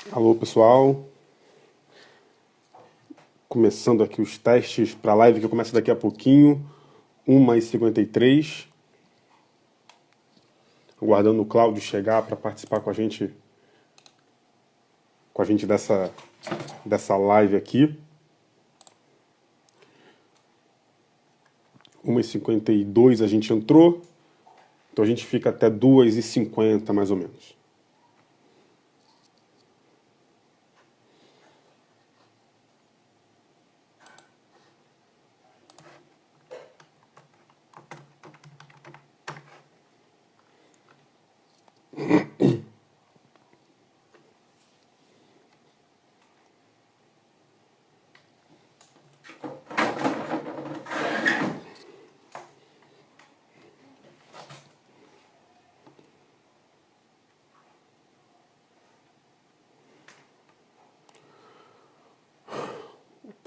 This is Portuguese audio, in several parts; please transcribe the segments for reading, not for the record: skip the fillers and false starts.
Alô, pessoal. Começando aqui os testes para a live que começa daqui a pouquinho, 1h53. Aguardando o Cláudio chegar para participar com a gente dessa live aqui. 1h52 a gente entrou, então a gente fica até 2h50 mais ou menos.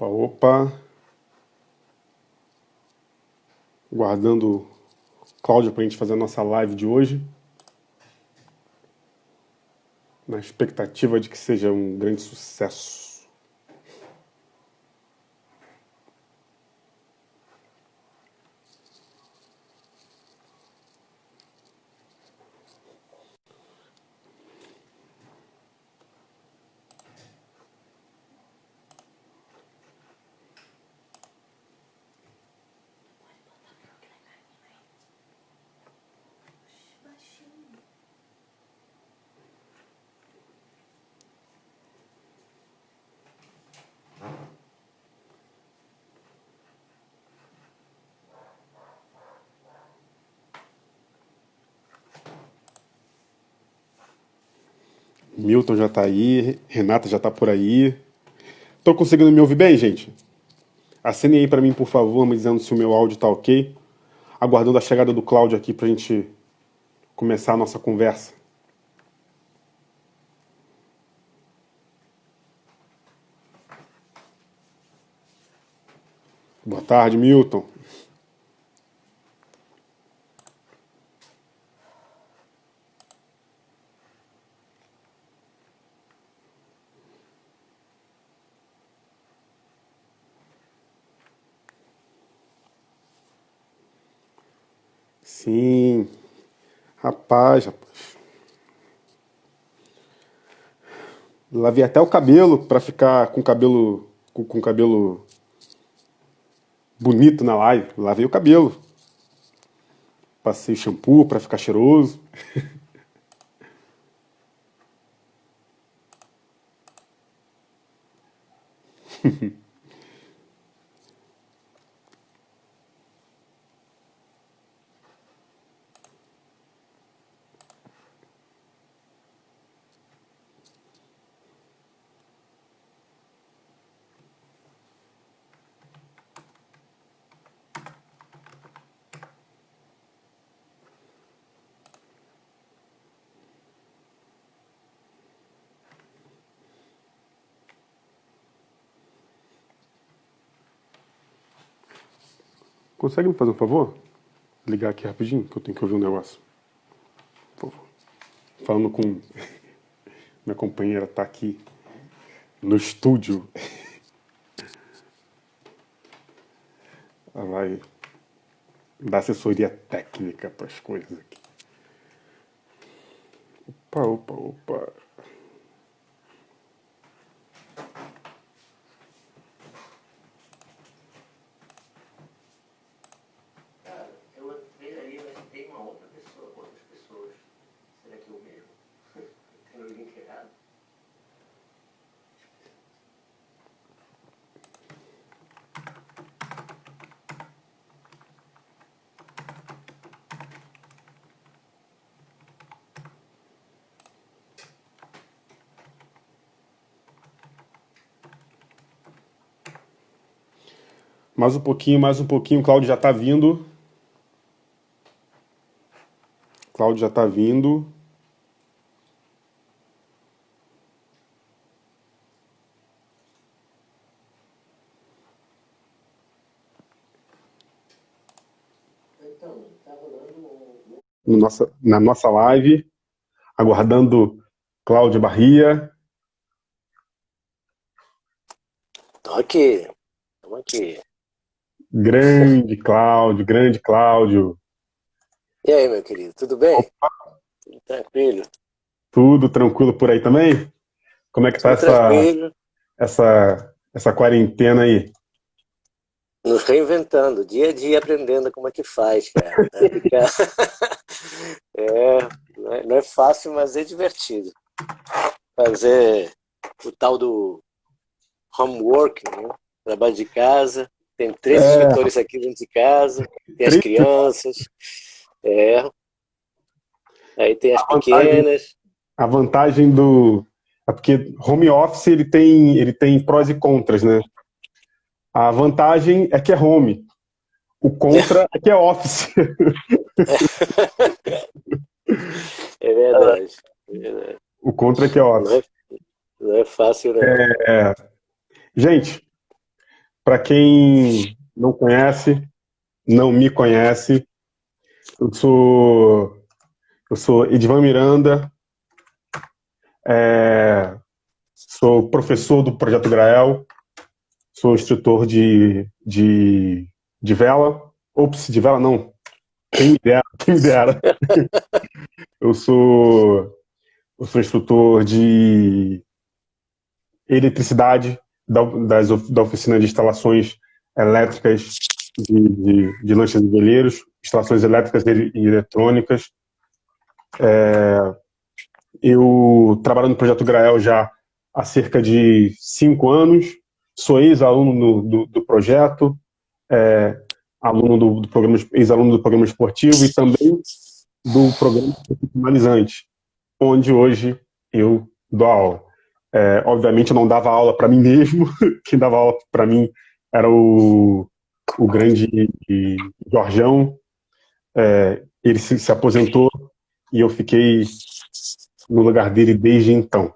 Opa, opa. Guardando o Cláudio para a gente fazer a nossa live de hoje, na expectativa de que seja um grande sucesso. Milton já tá aí, Renata já tá por aí. Tô conseguindo me ouvir bem, gente? Assinem aí para mim, por favor, me dizendo se o meu áudio tá ok. Aguardando a chegada do Cláudio aqui pra gente começar a nossa conversa. Boa tarde, Milton. Sim, rapaz. Lavei até o cabelo pra ficar com cabelo bonito na live. Lavei o cabelo. Passei shampoo pra ficar cheiroso. Consegue me fazer um favor? Ligar aqui rapidinho, que eu tenho que ouvir um negócio. Por favor. Falando com minha companheira, tá aqui no estúdio. Ela vai dar assessoria técnica pras coisas aqui. Opa, opa, opa. Eu entrei ali, mas tem uma outra pessoa, outras pessoas. Será que é o mesmo? Tem o link errado? Mais um pouquinho. Cláudio já tá vindo. Cláudio já tá vindo. Então, tá rolando um. Na nossa live. Aguardando Cláudio Barria. Tô aqui, estamos aqui. Grande Cláudio, grande Cláudio. E aí, meu querido, tudo bem? Tudo tranquilo? Tudo tranquilo por aí também? Como é que tá Tudo tranquilo, essa quarentena aí? nos reinventando, dia a dia aprendendo como é que faz, cara. Não é fácil, mas é divertido. Fazer o tal do homework, né? Trabalho de casa. Tem 3 É, escritores aqui dentro de casa, tem as triste crianças, é, aí tem as a vantagem, pequenas. a vantagem do. É porque home office ele tem prós e contras, né? A vantagem é que é home. O contra é que é office. É verdade, é verdade. O contra é que é Não office. é, não é fácil, não. É, gente, para quem não conhece, não me conhece, eu sou eu sou Edivan Miranda, é, sou professor do Projeto Grael, sou instrutor de vela. Ops, de vela não. Quem me dera, quem me dera. Eu sou, eu sou instrutor de eletricidade da oficina de instalações elétricas de lanchas e veleiros, instalações elétricas e eletrônicas. Eu trabalho no Projeto Grael já há cerca de 5 anos, sou ex-aluno do projeto, aluno do programa, ex-aluno do programa esportivo e também do programa profissionalizante, onde hoje eu dou aula. Obviamente eu não dava aula para mim mesmo, quem dava aula para mim era o grande Jorjão. Ele se aposentou e eu fiquei no lugar dele desde então.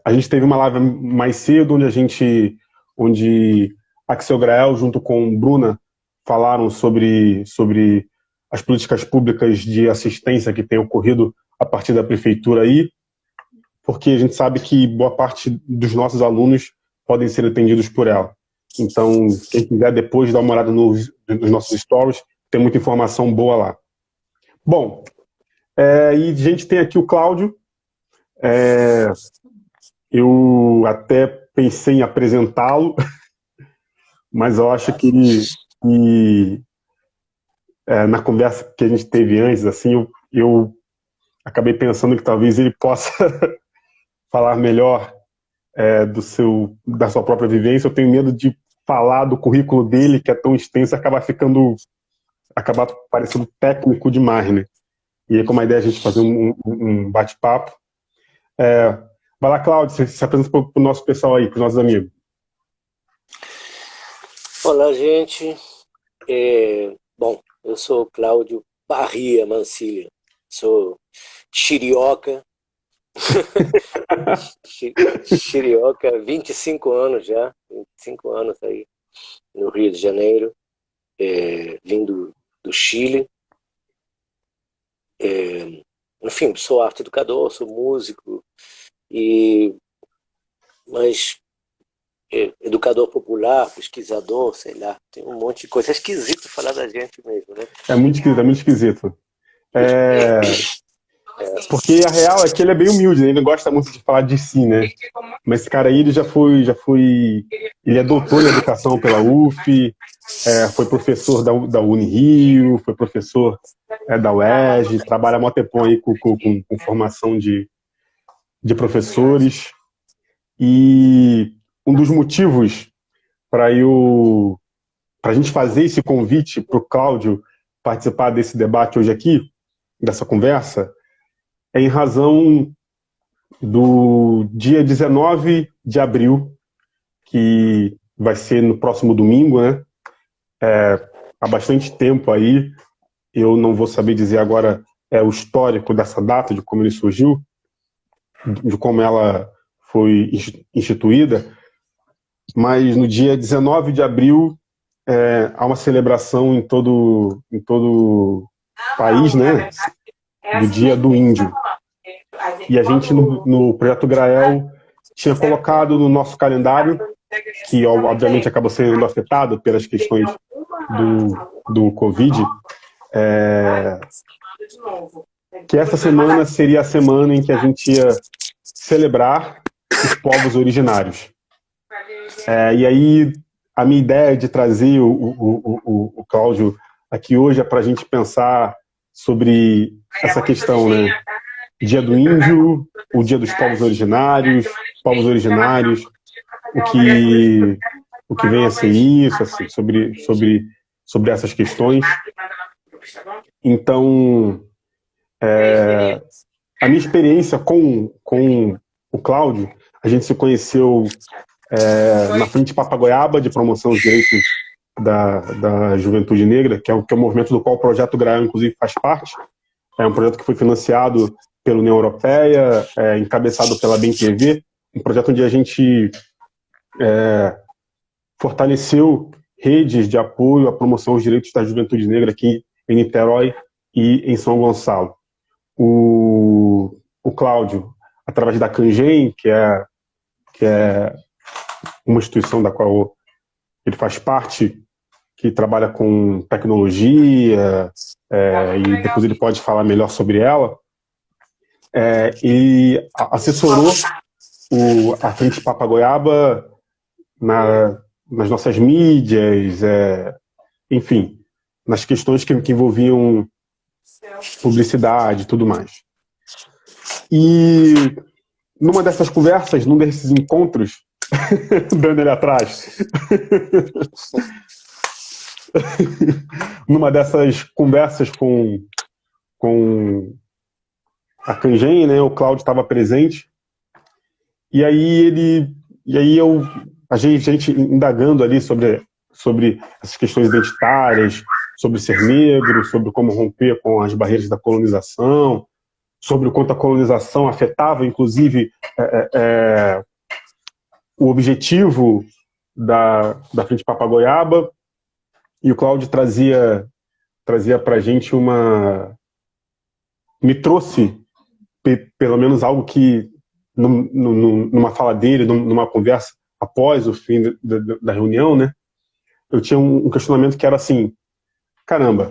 A gente teve uma live mais cedo onde Axel Grael junto com Bruna falaram sobre as políticas públicas de assistência que têm ocorrido a partir da prefeitura aí, porque a gente sabe que boa parte dos nossos alunos podem ser atendidos por ela. Então, quem quiser depois dar uma olhada nos nossos stories, tem muita informação boa lá. Bom, e a gente tem aqui o Cláudio. Eu até pensei em apresentá-lo, mas eu acho que na conversa que a gente teve antes, assim, eu acabei pensando que talvez ele possa falar melhor da sua própria vivência. Eu tenho medo de falar do currículo dele, que é tão extenso, e acabar parecendo técnico demais, né? E aí, como a ideia é a gente fazer um bate-papo. Vai lá, Cláudio, se apresenta para o nosso pessoal aí, para os nossos amigos. Olá, gente. Bom, eu sou Cláudio Barria Mancilha, sou chirioca, chirioca, 25 anos já, 25 anos aí no Rio de Janeiro, vindo do Chile. Enfim, sou arte educador, sou músico, mas educador popular, pesquisador, sei lá, tem um monte de coisa. É esquisito falar da gente mesmo, né? É muito esquisito, é muito esquisito. Porque a real é que ele é bem humilde, né? Ele não gosta muito de falar de si, né? Mas esse cara aí, ele ele é doutor em educação pela UF, foi professor da Unirio, foi professor da UERJ, trabalha há mó tempão aí com formação de professores. E um dos motivos para a gente fazer esse convite para o Cláudio participar desse debate hoje aqui, dessa conversa, é em razão do dia 19 de abril, que vai ser no próximo domingo, né? Há bastante tempo aí, eu não vou saber dizer agora o histórico dessa data, de como ele surgiu, de como ela foi instituída, mas no dia 19 de abril há uma celebração em todo o país, né? Do Dia do Índio. E a gente, no Projeto Grael, tinha colocado no nosso calendário, que obviamente acabou sendo afetado pelas questões do Covid, que essa semana seria a semana em que a gente ia celebrar os povos originários. E aí, a minha ideia de trazer o Cláudio aqui hoje é para a gente pensar sobre essa questão, né? Dia do Índio, o Dia dos Povos Originários, o que vem a ser isso, assim, sobre essas questões. Então, a minha experiência com o Cláudio, a gente se conheceu na Frente Papagoiaba, de promoção aos direitos da juventude negra, que é o movimento do qual o Projeto Graal, inclusive, faz parte. É um projeto que foi financiado pela União Europeia, encabeçado pela BEM-TV, um projeto onde a gente fortaleceu redes de apoio à promoção aos direitos da juventude negra aqui em Niterói e em São Gonçalo. O Cláudio, através da Cangem, que é uma instituição da qual ele faz parte, que trabalha com tecnologia, e depois ele pode falar melhor sobre ela, e assessorou a Frente Papagoiaba nas nossas mídias, enfim, nas questões que envolviam publicidade e tudo mais. E numa dessas conversas, num desses encontros, dando ele atrás, numa dessas conversas com a Cangem, né, o Cláudio estava presente, e aí a gente indagando ali sobre essas questões identitárias, sobre ser negro, sobre como romper com as barreiras da colonização, sobre o quanto a colonização afetava, inclusive, o objetivo da Frente Papagoiaba, e o Cláudio trazia para a gente me trouxe pelo menos algo que numa fala dele, numa conversa após o fim da reunião, né, eu tinha um questionamento que era assim: caramba,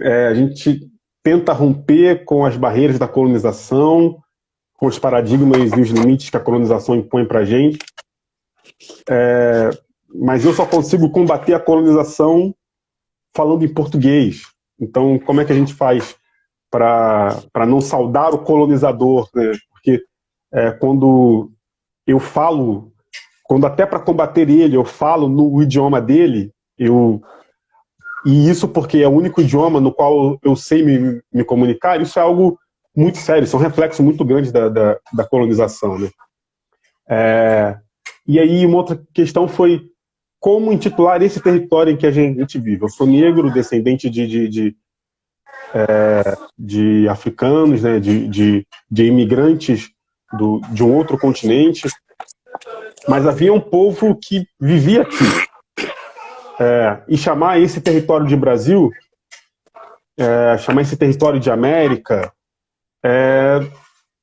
a gente tenta romper com as barreiras da colonização, com os paradigmas e os limites que a colonização impõe para a gente, mas eu só consigo combater a colonização falando em português. Então, como é que a gente faz para não saudar o colonizador, né? Porque quando eu falo, quando até para combater ele, eu falo no idioma dele, e isso porque é o único idioma no qual eu sei me comunicar, isso é algo muito sério, isso é um reflexo muito grande da colonização, né? E aí uma outra questão foi como intitular esse território em que a gente vive. Eu sou negro, descendente de africanos, né, de imigrantes de um outro continente, mas havia um povo que vivia aqui. E chamar esse território de Brasil, chamar esse território de América,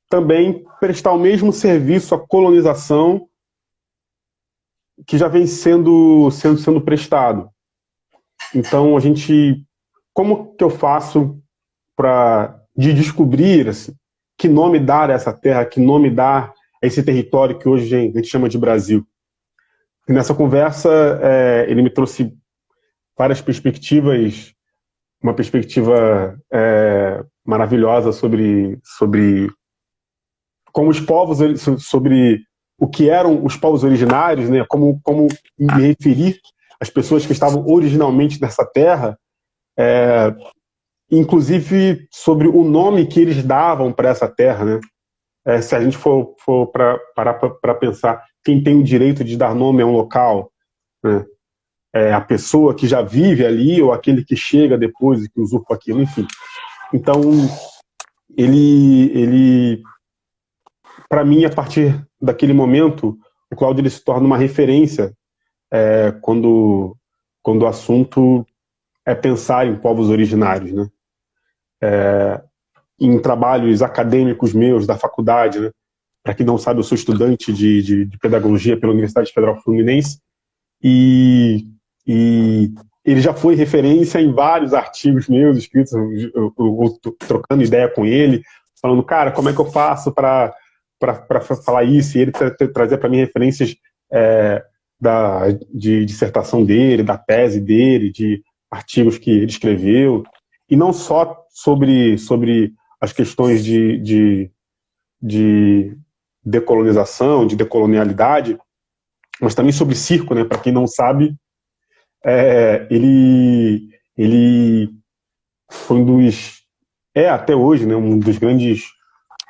também prestar o mesmo serviço à colonização que já vem sendo prestado. Então, como que eu faço de descobrir assim, que nome dar a essa terra, que nome dar a esse território que hoje a gente chama de Brasil? E nessa conversa, ele me trouxe várias perspectivas, uma perspectiva maravilhosa sobre como os povos, sobre o que eram os povos originários, né? Como me referir às pessoas que estavam originalmente nessa terra, inclusive sobre o nome que eles davam para essa terra, né? Se a gente for parar para pensar, quem tem o direito de dar nome a um local, né? A pessoa que já vive ali ou aquele que chega depois e que usurpa aquilo, enfim. Então, ele para mim, a partir daquele momento, o Cláudio ele se torna uma referência quando o assunto é pensar em povos originários, né? Em trabalhos acadêmicos meus da faculdade, né? Para quem não sabe, eu sou estudante de pedagogia pela Universidade Federal Fluminense e ele já foi referência em vários artigos meus escritos, eu trocando ideia com ele, falando, cara, como é que eu faço para falar isso? E ele trazer para mim referências de dissertação dele, da tese dele, de artigos que ele escreveu, e não só sobre as questões de decolonização, de decolonialidade, mas também sobre circo, né? Para quem não sabe, ele foi até hoje, né, um dos grandes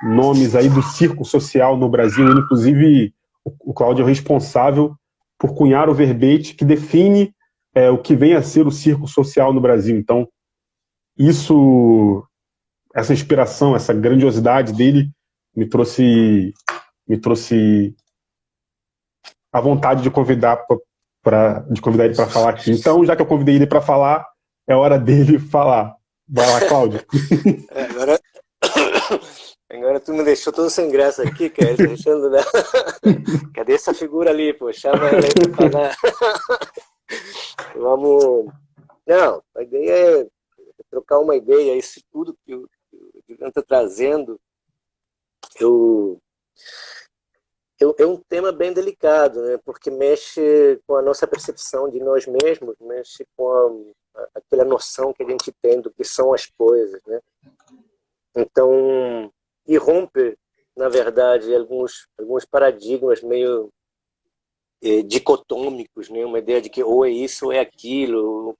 nomes aí do circo social no Brasil. Ele, inclusive, o Cláudio é o responsável por cunhar o verbete que define o que vem a ser o circo social no Brasil. Então, essa inspiração, essa grandiosidade dele me trouxe a vontade de convidar ele para falar aqui. Então, já que eu convidei ele para falar, é hora dele falar. Vai lá, Cláudio. Agora tu me deixou todo sem graça aqui, cara. Deixando, né? Cadê essa figura ali, pô? Chama ela aí pra falar. Vamos. Não, a ideia é trocar uma ideia. Isso tudo que o Juliano está trazendo, é um tema bem delicado, né? Porque mexe com a nossa percepção de nós mesmos, mexe com aquela noção que a gente tem do que são as coisas, né? Então, e rompe, na verdade, alguns paradigmas meio dicotômicos, né? Uma ideia de que ou é isso ou é aquilo,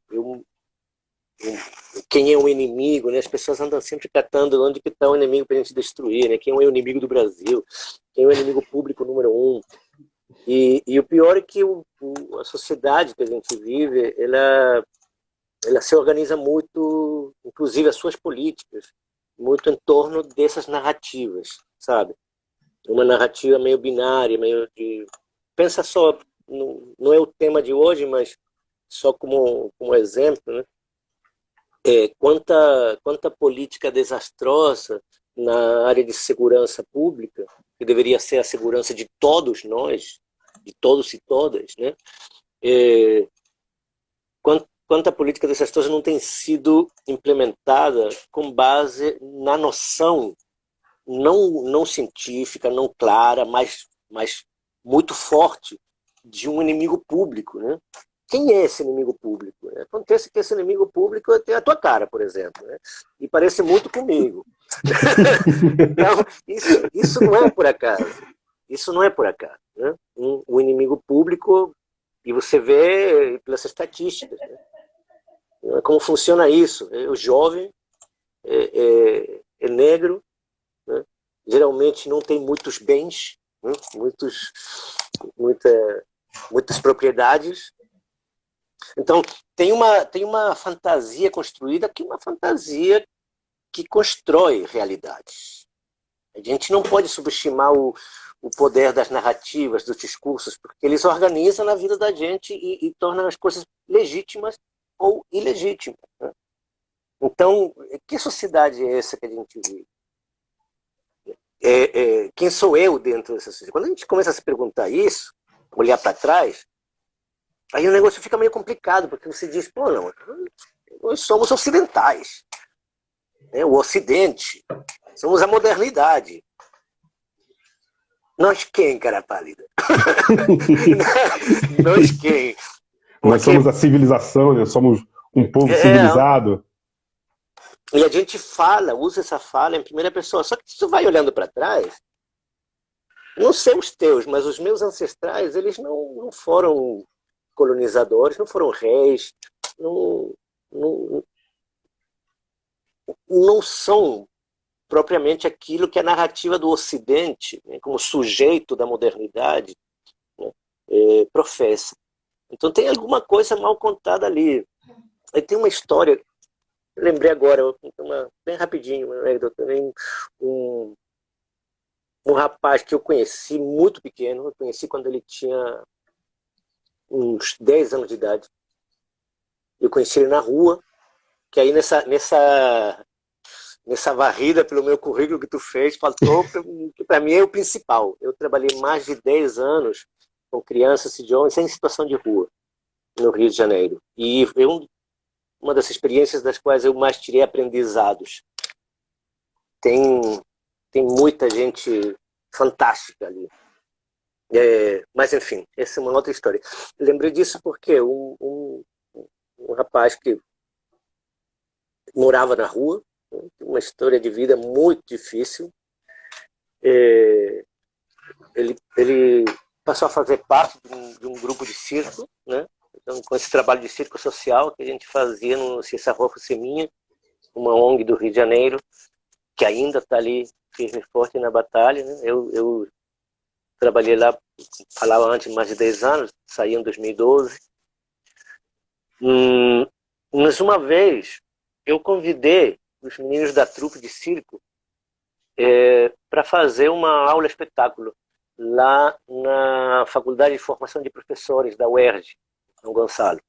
quem é o inimigo, né? As pessoas andam sempre catando onde que está o inimigo para a gente destruir, né? Quem é o inimigo do Brasil, quem é o inimigo público número 1. E o pior é que a sociedade que a gente vive, ela se organiza muito, inclusive as suas políticas, muito em torno dessas narrativas, sabe? Uma narrativa meio binária, meio de... Pensa só, não é o tema de hoje, mas só como exemplo, né? Quanta política desastrosa na área de segurança pública, que deveria ser a segurança de todos nós, de todos e todas, né? Quanta política desastrosa não tem sido implementada com base na noção não científica, não clara, mas muito forte de um inimigo público, né? Quem é esse inimigo público? Acontece que esse inimigo público tem a tua cara, por exemplo, né? E parece muito comigo. Então, isso não é por acaso. Isso não é por acaso, né? O inimigo público, e você vê pelas estatísticas, né? Como funciona isso? O jovem é negro, né? Geralmente não tem muitos bens, né? Muitas propriedades. Então, tem uma fantasia construída que é uma fantasia que constrói realidades. A gente não pode subestimar o poder das narrativas, dos discursos, porque eles organizam na vida da gente e tornam as coisas legítimas ou ilegítimas, né? Então, que sociedade é essa que a gente vive? Quem sou eu dentro dessa sociedade? Quando a gente começa a se perguntar isso, olhar para trás, aí o negócio fica meio complicado, porque você diz, pô, não, nós somos ocidentais, né? O Ocidente, somos a modernidade. Nós quem, cara pálida? Nós quem? Porque... Nós somos a civilização, né? Somos um povo civilizado. E a gente usa essa fala em primeira pessoa. Só que se tu vai olhando para trás, não sei os teus, mas os meus ancestrais, eles não foram colonizadores, não foram reis, não são propriamente aquilo que a narrativa do Ocidente, né, como sujeito da modernidade, né, professa. Então tem alguma coisa mal contada ali. Aí tem uma história, eu lembrei agora, bem rapidinho, uma anedota, um rapaz que eu conheci muito pequeno, eu conheci quando ele tinha uns 10 anos de idade. Eu conheci ele na rua, que aí nessa varrida pelo meu currículo que tu fez, faltou, que para mim é o principal. Eu trabalhei mais de 10 anos com crianças e jovens em situação de rua, no Rio de Janeiro. E uma das experiências das quais eu mais tirei aprendizados. Tem muita gente fantástica ali. Mas, enfim, essa é uma outra história. Eu lembrei disso porque um rapaz que morava na rua, né, uma história de vida muito difícil, ele passou a fazer parte de um grupo de circo, né? Então, com esse trabalho de circo social que a gente fazia no Cissa Rua Seminha, uma ONG do Rio de Janeiro, que ainda está ali firme e forte na batalha, né? Eu trabalhei lá, falava antes, mais de 10 anos, saí em 2012. Mas uma vez eu convidei os meninos da trupe de circo para fazer uma aula espetáculo lá na Faculdade de Formação de Professores da UERJ, São Gonçalo.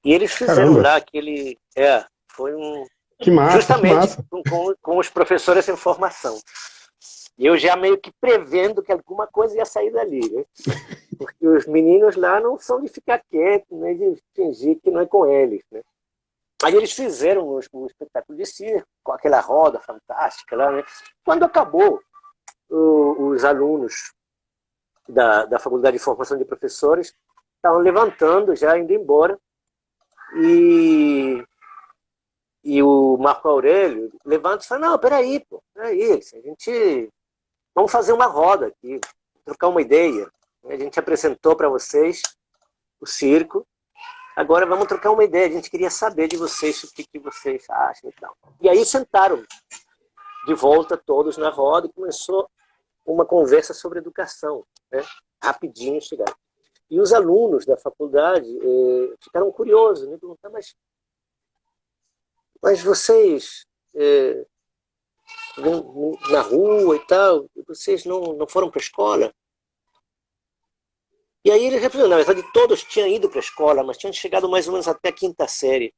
E eles fizeram Caramba. lá aquele... foi Que massa, justamente que massa. com os professores em formação. E eu já meio que prevendo que alguma coisa ia sair dali, né? Porque os meninos lá não são de ficar quietos, nem de fingir que não é com eles, né? Aí eles fizeram um espetáculo de circo, com aquela roda fantástica lá, né? Quando acabou, os alunos da Faculdade de Formação de Professores estavam levantando, já indo embora, e o Marco Aurélio levanta e fala, não, peraí, vamos fazer uma roda aqui, trocar uma ideia. A gente apresentou para vocês o circo, agora vamos trocar uma ideia, a gente queria saber de vocês o que vocês acham e tal. E aí sentaram de volta todos na roda e começou uma conversa sobre educação, né? Rapidinho chegaram. E os alunos da faculdade ficaram curiosos, né? Perguntaram, mas vocês na rua e tal, vocês não foram para a escola? E aí eles responderam, na verdade todos tinham ido para a escola, mas tinham chegado mais ou menos até a 5ª série.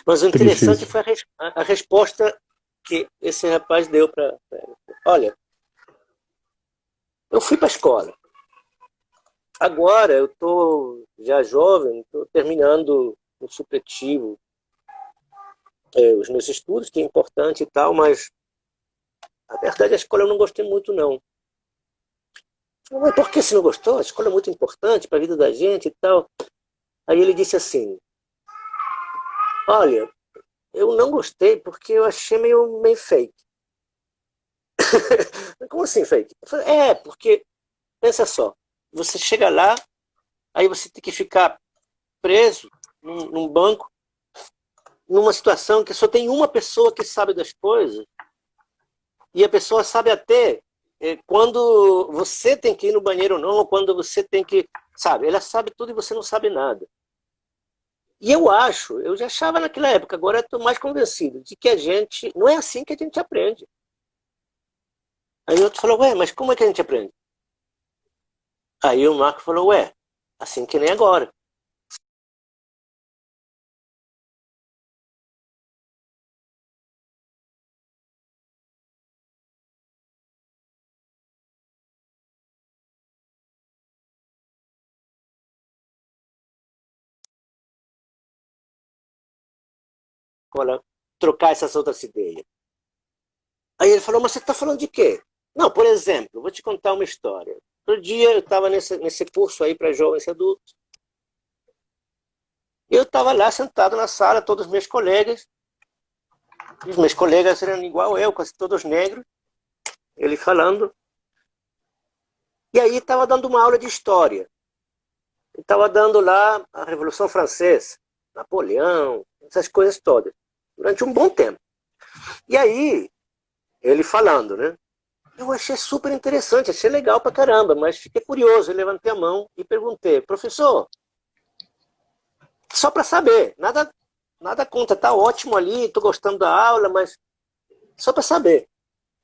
Mas o interessante Triste. foi a resposta que esse rapaz deu para ele. Olha, eu fui para a escola. Agora eu estou já jovem, estou terminando no supletivo os meus estudos, que é importante e tal, mas a verdade a escola eu não gostei muito, não. Mas por que você não gostou? A escola é muito importante para a vida da gente e tal. Aí ele disse assim, olha, eu não gostei porque eu achei meio fake. Como assim fake? Eu falei, porque, pensa só, você chega lá, aí você tem que ficar preso num banco, numa situação que só tem uma pessoa que sabe das coisas, e a pessoa sabe até quando você tem que ir no banheiro ou não, ou quando você tem que... Sabe, ela sabe tudo e você não sabe nada. E eu já achava naquela época, agora estou mais convencido de que a gente... Não é assim que a gente aprende. Aí o outro falou, mas como é que a gente aprende? Aí o Marco falou, assim que nem agora. Olha, trocar essas outras ideias. Aí ele falou, mas você está falando de quê? Não, por exemplo, vou te contar uma história. Outro dia eu estava nesse curso aí para jovens e adultos. E eu estava lá sentado na sala, todos os meus colegas. E os meus colegas eram igual eu, quase todos negros. Ele falando. E aí estava dando uma aula de história. Estava dando lá a Revolução Francesa, Napoleão, essas coisas todas. Durante um bom tempo. E aí, ele falando, né? Eu achei super interessante, achei legal pra caramba, mas fiquei curioso, eu levantei a mão e perguntei, professor, só para saber, nada contra, tá ótimo ali, tô gostando da aula, mas só para saber,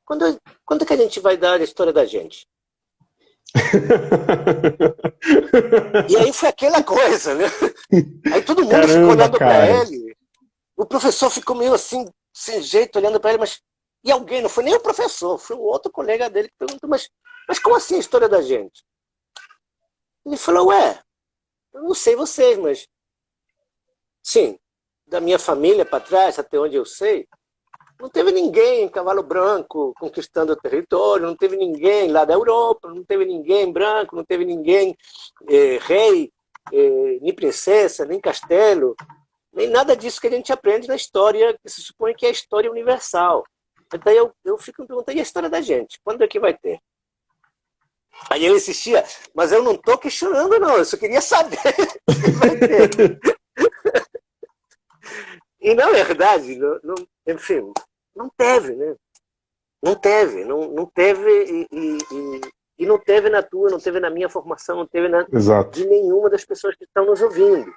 quando é que a gente vai dar a história da gente? E aí foi aquela coisa, né? Aí todo mundo ficou Caramba, olhando para cara. ele, O professor ficou meio assim, sem jeito, olhando para ele, mas... E alguém, não foi nem o professor, foi um outro colega dele que perguntou, mas como assim a história da gente? Ele falou, ué, eu não sei vocês, mas... Sim, da minha família para trás, até onde eu sei, não teve ninguém em cavalo branco conquistando o território, não teve ninguém lá da Europa, não teve ninguém branco, não teve ninguém rei, nem princesa, nem castelo, nem nada disso que a gente aprende na história, que se supõe que é a história universal. Então eu fico me perguntando, e a história da gente? Quando é que vai ter? Aí ele insistia, mas eu não estou questionando não, eu só queria saber se vai ter. E na verdade, enfim, não teve, né? Não teve, não teve e não teve na tua, não teve na minha formação, não teve de nenhuma das pessoas que estão nos ouvindo.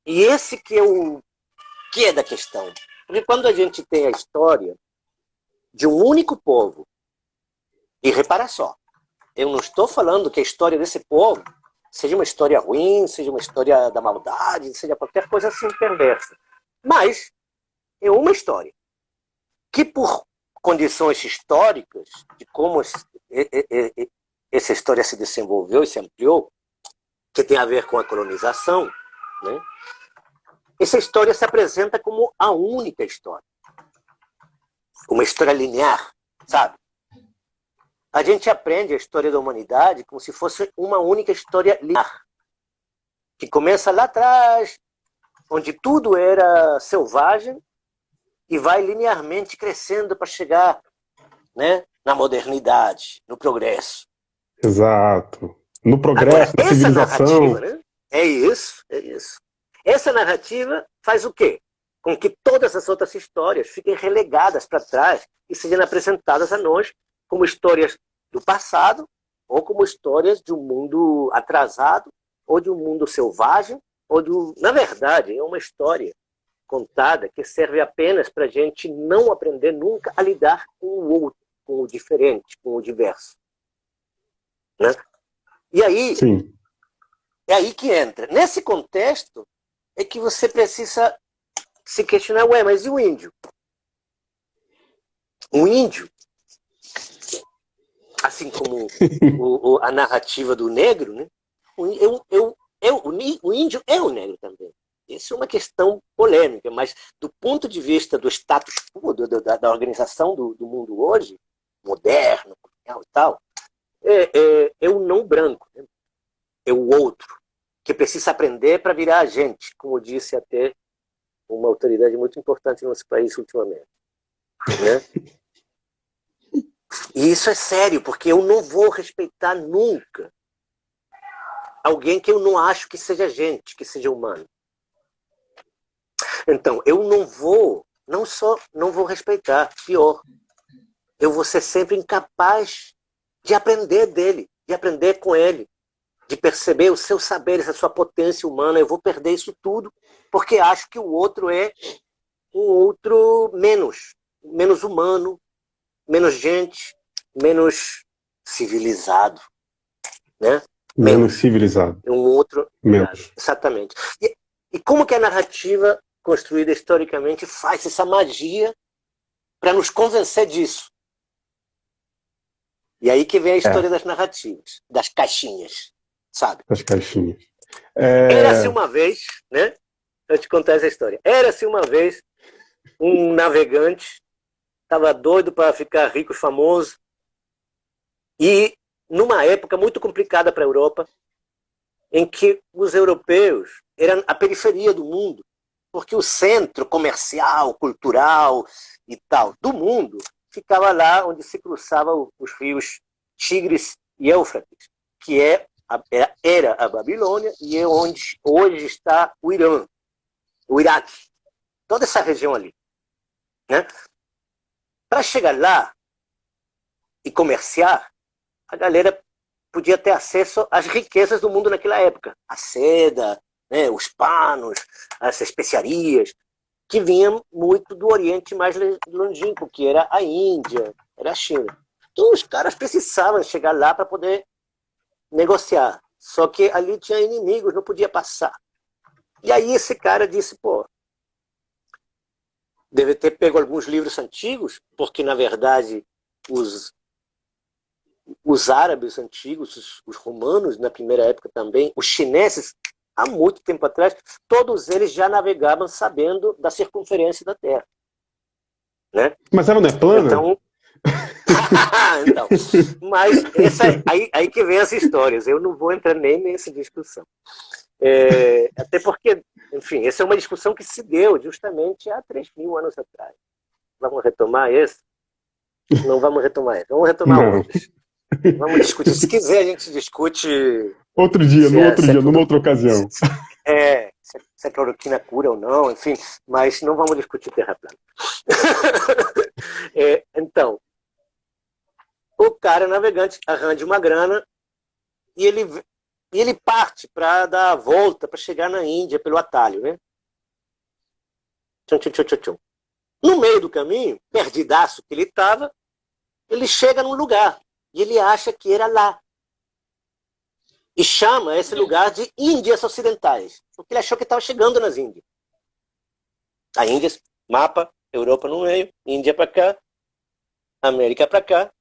E esse que é o que é da questão. Porque quando a gente tem a história de um único povo, e repara só, eu não estou falando que a história desse povo seja uma história ruim, seja uma história da maldade, seja qualquer coisa assim perversa. Mas é uma história que, por condições históricas, de como essa história se desenvolveu e se ampliou, que tem a ver com a colonização, né? Essa história se apresenta como a única história. Uma história linear, sabe? A gente aprende a história da humanidade como se fosse uma única história linear, que começa lá atrás, onde tudo era selvagem, e vai linearmente crescendo para chegar, né, na modernidade, no progresso. Exato. No progresso, Agora, na civilização. Narrativa, né? É isso. Essa narrativa faz o quê? Com que todas as outras histórias fiquem relegadas para trás e sejam apresentadas a nós como histórias do passado ou como histórias de um mundo atrasado ou de um mundo selvagem na verdade, é uma história contada que serve apenas para a gente não aprender nunca a lidar com o outro, com o diferente, com o diverso. Né? E aí, Sim. é aí que entra. Nesse contexto, é que você precisa se questionar, ué, mas e o índio? O índio, assim como a narrativa do negro, né? O índio é o negro também. Isso é uma questão polêmica, mas do ponto de vista do status quo, da organização do mundo hoje, moderno e tal, é o não branco, né? É o outro, que precisa aprender para virar a gente, como disse até uma autoridade muito importante no nosso país ultimamente. Né? E isso é sério, porque eu não vou respeitar nunca alguém que eu não acho que seja gente, que seja humano. Então, eu não só não vou respeitar, pior, eu vou ser sempre incapaz de aprender dele, de aprender com ele, de perceber os seus saberes, a sua potência humana. Eu vou perder isso tudo, porque acho que o outro é um outro menos humano, menos gente, menos civilizado, né? Menos civilizado. Um outro... Menos. Exatamente. E como que a narrativa construída historicamente faz essa magia para nos convencer disso? E aí que vem a história das narrativas, das caixinhas, sabe? Das caixinhas. Era-se uma vez, né? Eu te contar essa história. Era-se uma vez um navegante, estava doido para ficar rico e famoso, e numa época muito complicada para a Europa, em que os europeus eram a periferia do mundo, porque o centro comercial, cultural e tal do mundo ficava lá onde se cruzavam os rios Tigres e Éufrates, que era a Babilônia e é onde hoje está o Irã, o Iraque, toda essa região ali. Né? Para chegar lá e comerciar, a galera podia ter acesso às riquezas do mundo naquela época. A seda, né, os panos, as especiarias, que vinham muito do Oriente mais longínquo, que era a Índia, era a China. Então os caras precisavam chegar lá para poder negociar. Só que ali tinha inimigos, não podia passar. E aí esse cara disse, pô, deve ter pego alguns livros antigos, porque, na verdade, os árabes antigos, os romanos, na primeira época também, os chineses, há muito tempo atrás, todos eles já navegavam sabendo da circunferência da Terra. Né? Mas ela não é plana? Então, então, mas aí que vem as histórias. Eu não vou entrar nem nessa discussão. Até porque, enfim, essa é uma discussão que se deu justamente há 3.000 anos atrás. Vamos retomar esse? Não vamos retomar esse. Vamos retomar outros. Vamos discutir. Se quiser, a gente discute... Outro dia, numa outra ocasião. Se a cloroquina cura ou não, enfim, mas não vamos discutir terra plana. Então, o cara navegante arranja uma grana e ele parte para dar a volta, para chegar na Índia pelo atalho, né? Tchum, tchum, tchum, tchum, tchum. No meio do caminho, perdidaço que ele estava, ele chega num lugar e ele acha que era lá. E chama esse lugar de Índias Ocidentais, porque ele achou que estava chegando nas Índias. A Índia, mapa, Europa no meio, Índia para cá, América para cá.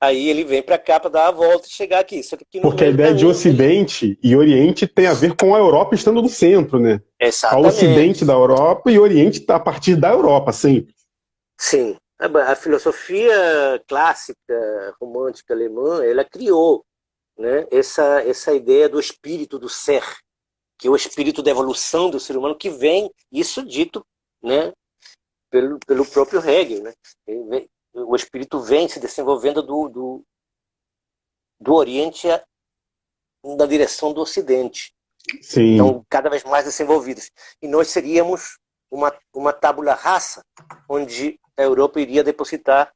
Aí ele vem para cá para dar a volta e chegar aqui. Só que aqui no porque a ideia de Ocidente e Oriente tem a ver com a Europa estando no centro, né? Exatamente. Ao Ocidente da Europa e Oriente a partir da Europa, sempre. Sim. A filosofia clássica, romântica alemã, ela criou, né, essa ideia do espírito do ser, que é o espírito da evolução do ser humano, que vem, isso dito, né, pelo próprio Hegel, né? O espírito vem se desenvolvendo do Oriente na direção do Ocidente. Sim. Então, cada vez mais desenvolvidos. E nós seríamos uma tábula rasa, onde a Europa iria depositar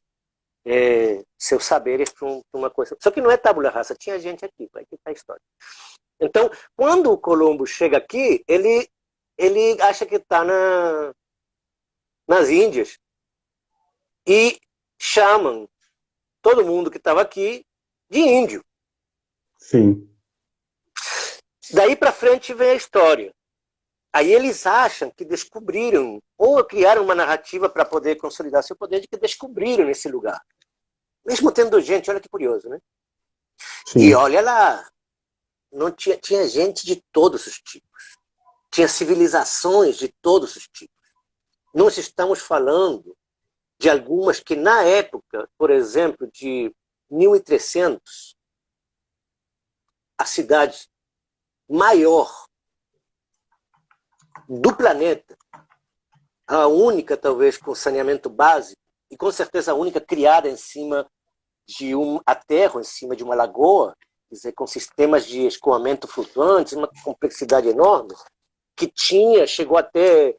seus saberes para uma coisa. Só que não é tábula rasa, tinha gente aqui, vai que tá a história. Então, quando o Colombo chega aqui, ele acha que está nas Índias e chamam todo mundo que estava aqui de índio. Sim. Daí para frente vem a história. Aí eles acham que descobriram, ou criaram uma narrativa para poder consolidar seu poder, de que descobriram esse lugar. Mesmo tendo gente, olha que curioso, né? Sim. E olha lá, não tinha gente de todos os tipos. Tinha civilizações de todos os tipos. Nós estamos falando de algumas que, na época, por exemplo, de 1300, a cidade maior do planeta, a única, talvez, com saneamento básico, e com certeza a única criada em cima de um aterro, em cima de uma lagoa, quer dizer, com sistemas de escoamento flutuantes, uma complexidade enorme, que chegou até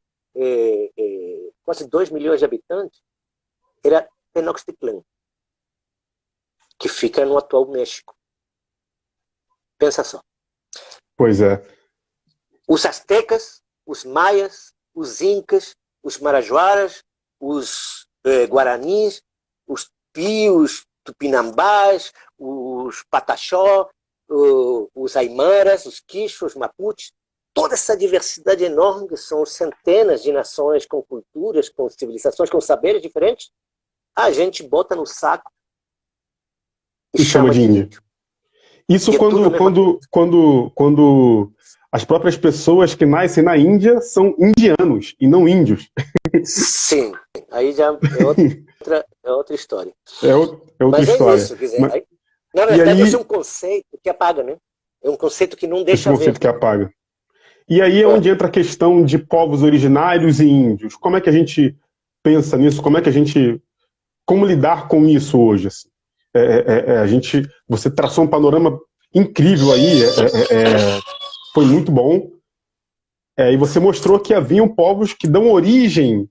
quase 2 milhões de habitantes, era Tenochtitlan, que fica no atual México. Pensa só. Pois é. Os astecas, os maias, os incas, os marajoaras, os guaranis, os pios, tupinambás, os pataxó, os aimaras, os quichos, os mapuches, toda essa diversidade enorme, que são centenas de nações com culturas, com civilizações, com saberes diferentes, a gente bota no saco e chama de índio. Isso quando as próprias pessoas que nascem na Índia são indianos e não índios. Sim, aí já é outra história. É outra Mas história. É isso, quer dizer, na verdade, aí, isso é um conceito que apaga, né? É um conceito que não deixa ver. É um conceito que apaga. E aí é onde entra a questão de povos originários e índios. Como é que a gente pensa nisso? Como lidar com isso hoje? Assim? Você traçou um panorama incrível aí, foi muito bom. E você mostrou que haviam povos que dão origem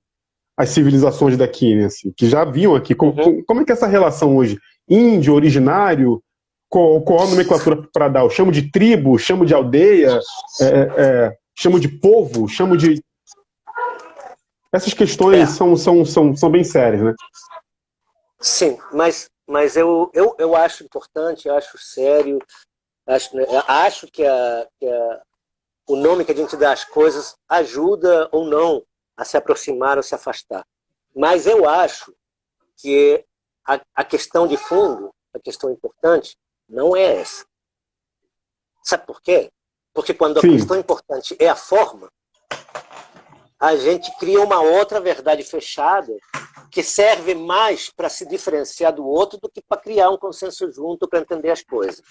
às civilizações daqui, né? Assim, que já haviam aqui. Como é que é essa relação hoje? Índio, originário? Qual a nomenclatura para dar? Eu chamo de tribo, chamo de aldeia, chamo de povo, chamo de... Essas questões são bem sérias, né? Sim, mas eu acho importante, acho sério, acho que o nome que a gente dá às coisas ajuda ou não a se aproximar ou se afastar. Mas eu acho que a questão de fundo, a questão importante, não é essa. Sabe por quê? Porque quando a Sim, questão importante é a forma, a gente cria uma outra verdade fechada que serve mais para se diferenciar do outro do que para criar um consenso junto para entender as coisas.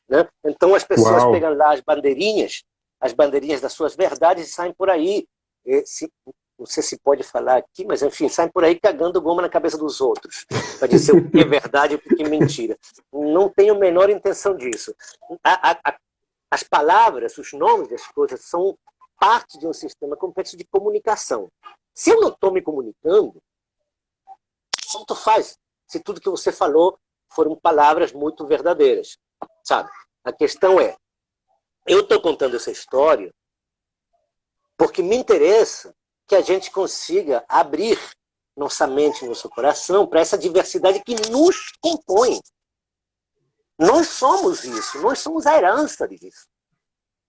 Né? Então as pessoas uau, pegam lá as bandeirinhas das suas verdades e saem por aí. Não sei se pode falar aqui, mas enfim, saem por aí cagando goma na cabeça dos outros, para dizer o que é verdade e o que é mentira. Não tenho a menor intenção disso. As palavras, os nomes das coisas são parte de um sistema complexo de comunicação. Se eu não estou me comunicando, tanto faz se tudo que você falou foram palavras muito verdadeiras, sabe? A questão é, eu estou contando essa história porque me interessa que a gente consiga abrir nossa mente, nosso coração para essa diversidade que nos compõe. Nós somos isso, nós somos a herança disso.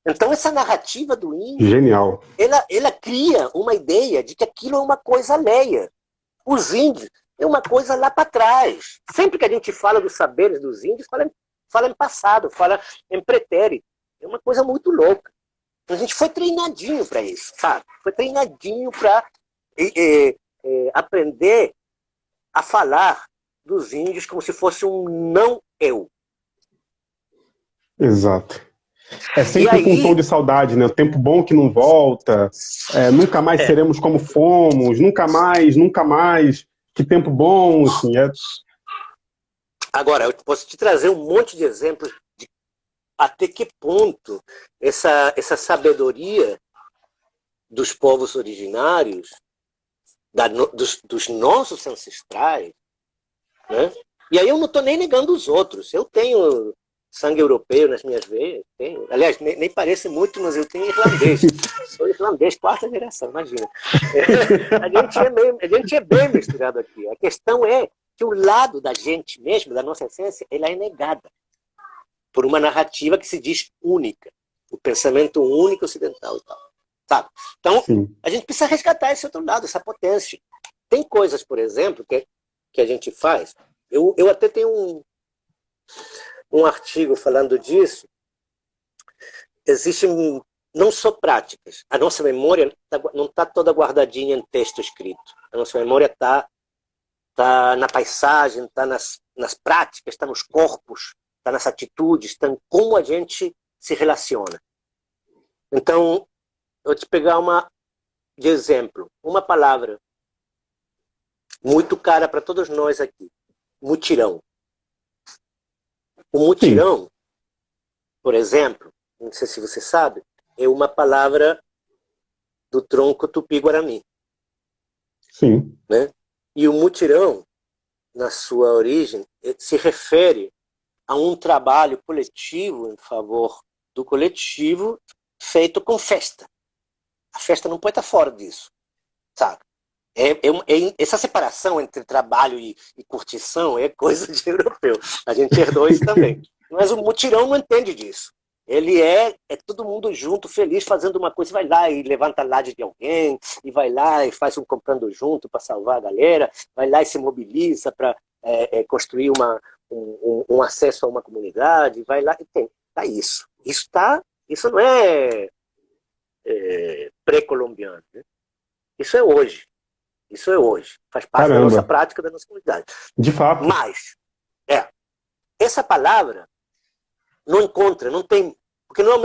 Então essa narrativa do índio, genial. ela cria uma ideia de que aquilo é uma coisa alheia. Os índios é uma coisa lá para trás. Sempre que a gente fala dos saberes dos índios, fala em passado, fala em pretérito. É uma coisa muito louca. A gente foi treinadinho para isso, sabe? Foi treinadinho para aprender a falar dos índios como se fosse um não eu. Exato. É E sempre com um tom aí, de saudade, né? O tempo bom que não volta, nunca mais seremos como fomos, nunca mais, nunca mais, que tempo bom, assim, agora, eu posso te trazer um monte de exemplos de até que ponto essa sabedoria dos povos originários, dos nossos ancestrais, né? E aí eu não estou nem negando os outros. Eu tenho sangue europeu nas minhas veias. Tenho. Aliás, nem parece muito, mas eu tenho irlandês. Sou irlandês, quarta geração, imagina. A gente é bem misturado aqui. A questão é que o lado da gente mesmo, da nossa essência, ela é negada por uma narrativa que se diz única. O pensamento único ocidental e tal. Sabe? Então, sim. a gente precisa resgatar esse outro lado, essa potência. Tem coisas, por exemplo, que a gente faz. Eu até tenho um artigo falando disso. Existem não só práticas. A nossa memória não está toda guardadinha em texto escrito. A nossa memória está na paisagem, está nas práticas, está nos corpos, está nas atitudes, está em como a gente se relaciona. Então, eu vou te pegar de exemplo, uma palavra muito cara para todos nós aqui. Mutirão. O Sim, mutirão, por exemplo, não sei se você sabe, é uma palavra do tronco tupi-guarani. sim. Né? E o mutirão, na sua origem, se refere a um trabalho coletivo em favor do coletivo feito com festa. A festa não pode estar fora disso, sabe? Essa separação entre trabalho e curtição é coisa de europeu. A gente herdou isso também. Mas o mutirão não entende disso. Ele é todo mundo junto, feliz, fazendo uma coisa. Vai lá e levanta a laje de alguém, e vai lá e faz um comprando junto para salvar a galera, vai lá e se mobiliza para construir um acesso a uma comunidade, vai lá e tem. Tá isso. Isso não é pré-colombiano. Né? Isso é hoje. Isso é hoje. Faz parte da nossa Caramba, prática, da nossa comunidade. de fato. Mas, essa palavra não encontra, não tem. Porque não é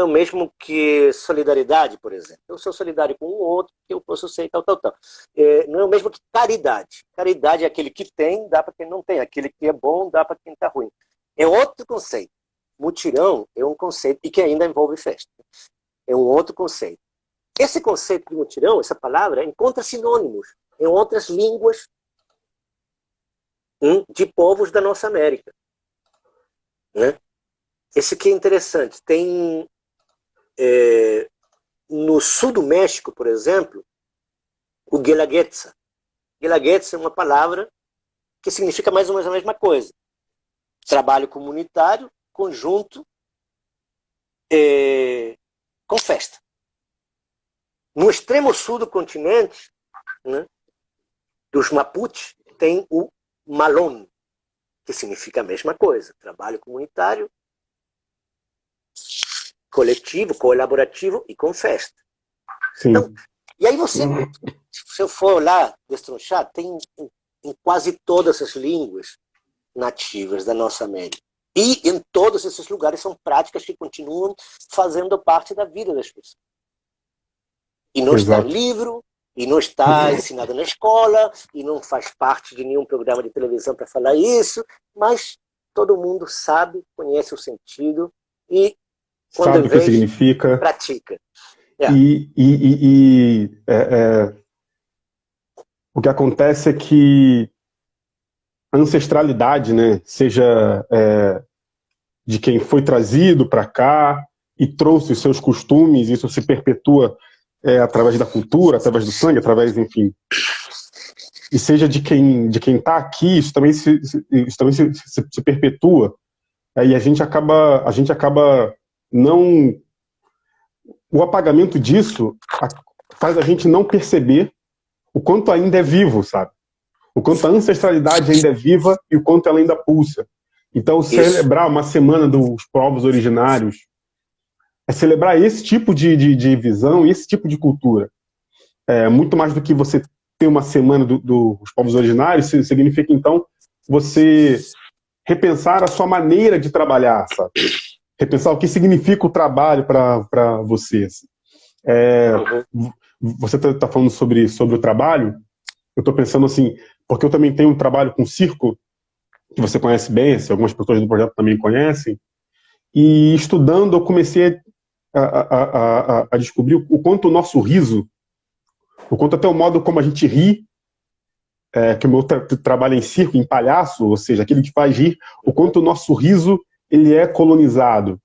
o mesmo que solidariedade, por exemplo. Eu sou solidário com um outro, que eu posso ser tal. Não é o mesmo que caridade. Caridade é aquele que tem, dá para quem não tem. Aquele que é bom, dá para quem está ruim. É outro conceito. Mutirão é um conceito, e que ainda envolve festa. É um outro conceito. Esse conceito de mutirão, essa palavra, encontra sinônimos em outras línguas de povos da nossa América. Né? Esse aqui é interessante. Tem no sul do México, por exemplo, o guelaguetza. Guelaguetza é uma palavra que significa mais ou menos a mesma coisa. Trabalho comunitário, conjunto, com festa. No extremo sul do continente, né, dos Mapuche tem o Malón, que significa a mesma coisa, trabalho comunitário, coletivo, colaborativo e com festa. Sim. Então, e aí você, se eu for lá destronchar, tem em quase todas as línguas nativas da nossa América. E em todos esses lugares são práticas que continuam fazendo parte da vida das pessoas. E não está em Exato. livro, e não está ensinado na escola, e não faz parte de nenhum programa de televisão para falar isso, mas todo mundo sabe, conhece o sentido e, quando Sabe em o que vez, significa. pratica. É. O que acontece é que a ancestralidade, né, seja de quem foi trazido para cá e trouxe os seus costumes, isso se perpetua através da cultura, através do sangue, através, enfim. E seja de quem está aqui, isso também se perpetua. E a gente acaba não. O apagamento disso faz a gente não perceber o quanto ainda é vivo, sabe? O quanto a ancestralidade ainda é viva e o quanto ela ainda pulsa. Então, celebrar uma semana dos povos originários é celebrar esse tipo de visão e esse tipo de cultura. Muito mais do que você ter uma semana dos povos originários, significa, então, você repensar a sua maneira de trabalhar, sabe? Repensar o que significa o trabalho para você. Você está falando sobre o trabalho, eu estou pensando assim, porque eu também tenho um trabalho com circo, que você conhece bem, assim, algumas pessoas do projeto também conhecem, e estudando eu comecei a descobrir o quanto o nosso riso, o quanto até o modo como a gente ri, que o meu trabalho é em circo, em palhaço, ou seja, aquele que faz rir, o quanto o nosso riso ele é colonizado.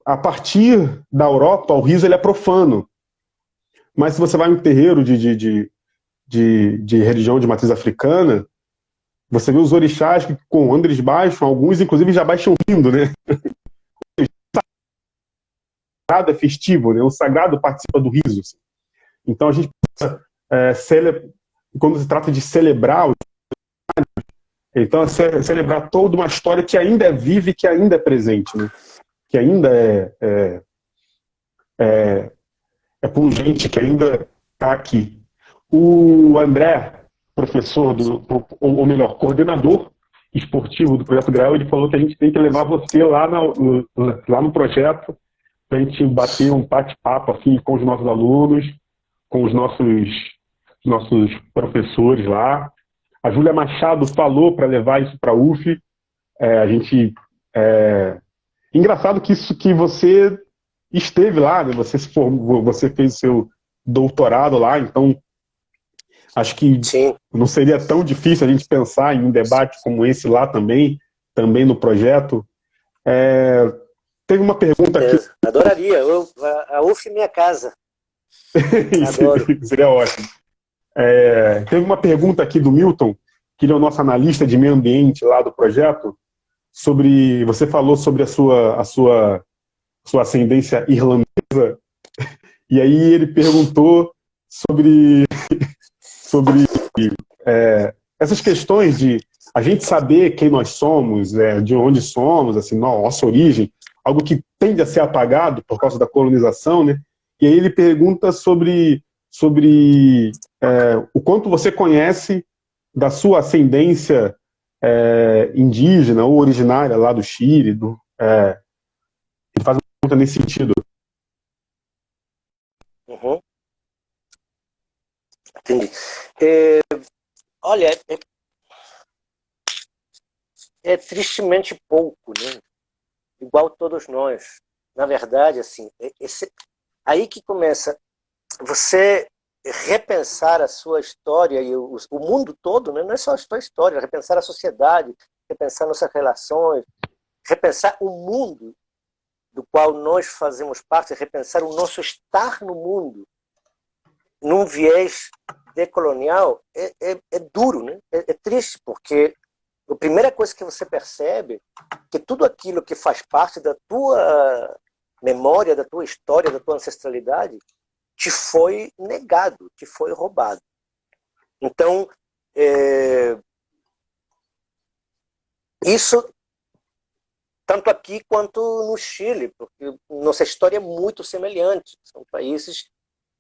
A partir da Europa, o riso ele é profano. Mas se você vai em um terreiro de religião de matriz africana, você vê os orixás que, quando eles baixam, alguns inclusive já baixam rindo, né? O sagrado é festivo, né? O sagrado participa do riso. Assim. Então a gente quando se trata de celebrar, então é celebrar toda uma história que ainda é viva e que ainda é presente, né? Que ainda é pungente, que ainda está aqui. O André, professor, ou melhor, coordenador esportivo do Projeto Graal, ele falou que a gente tem que levar você lá no projeto para a gente bater um bate-papo assim, com os nossos alunos, com os nossos professores lá. A Júlia Machado falou para levar isso para a UF. Engraçado que você esteve lá, né? Você se formou, você fez o seu doutorado lá, então acho que Sim. Não seria tão difícil a gente pensar em um debate como esse lá também no projeto. Teve uma pergunta aqui. Adoraria. A UF é minha casa. Adoro. Seria ótimo. Teve uma pergunta aqui do Milton, que ele é o nosso analista de meio ambiente lá do projeto, sobre. Você falou sobre a sua ascendência irlandesa, e aí ele perguntou sobre essas questões de a gente saber quem nós somos, de onde somos, assim, nossa origem, algo que tende a ser apagado por causa da colonização, né? E aí ele pergunta sobre o quanto você conhece da sua ascendência indígena ou originária lá do Chile. Ele faz uma pergunta nesse sentido. Uhum. Entendi. Olha, é tristemente pouco, né? Igual todos nós. Na verdade, assim, aí que começa você repensar a sua história e o mundo todo, né? Não é só a sua história, repensar a sociedade, repensar nossas relações, repensar o mundo do qual nós fazemos parte, repensar o nosso estar no mundo num viés decolonial é duro, né? É triste, porque a primeira coisa que você percebe é que tudo aquilo que faz parte da tua memória, da tua história, da tua ancestralidade, te foi negado, te foi roubado. Então, isso tanto aqui quanto no Chile, porque nossa história é muito semelhante, são países